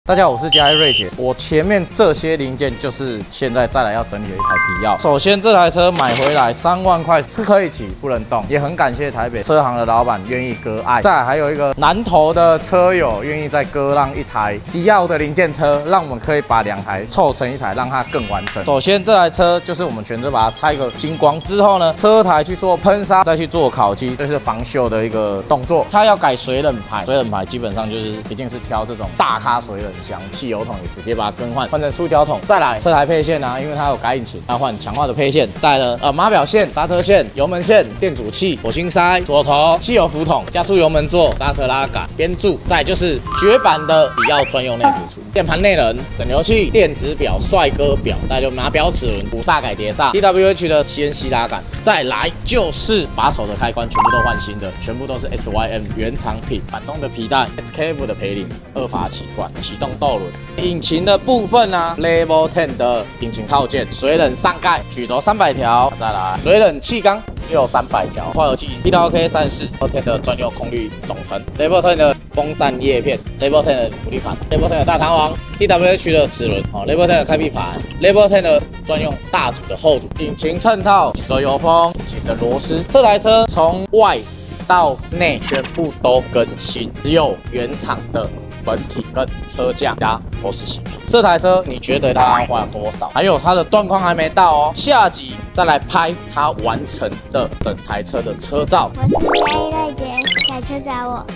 大家好，我是嘉义瑞姐。我前面这些零件就是现在再来要整理的一台皮钥。首先这台车买回来3万块是可以骑，不能动，也很感谢台北车行的老板愿意割爱。再来还有一个南投的车友愿意再割让一台迪奥的零件车，让我们可以把2台凑成一台，让它更完整。首先这台车就是我们全车把它拆个精光之后呢，车台去做喷砂，再去做烤漆，这是防锈的一个动作。它要改水冷排，水冷排基本上就是一定是挑这种大咖水冷箱，汽油桶也直接把它更换成塑胶桶。再来车台配线啊，因为它有改引擎，要换强化的配线。再了码表线、刹车线、油门线、电阻器、火星塞、左头、汽油浮筒、加速油门座、刹车拉杆、边柱。再就是绝版的迪奥专用内辅处、键盘内能、整流器、电子表、帅哥表。再就码表齿轮、鼓刹改碟刹、DWH 的 CNC 拉杆。再来就是把手的开关全部都换新的，全部都是 SYM 原厂品，反动的皮带 SKF 的培领，2发起罐，启动斗轮。引擎的部分啊 ，Level 10的引擎套件，水冷上盖，曲轴300条，再来水冷气缸也有300条，化油器 PWK34，Level 10的专用空滤总成 ，Level 10的风扇叶片 ，Level 10的鼓励盘 ，Level 10的大弹簧 ，DWH 的齿轮，Level 10的开闭盘 ，Level 10的专用大组的后组，引擎衬套，曲轴油封，引擎的螺丝。这台车从外到内全部都更新，只有原厂的本体跟车架加都是新品。这台车你觉得它要花多少？还有它的断框还没到哦，下集再来拍它完成的整台车的车照。我是嘉义瑞姐，下车找我。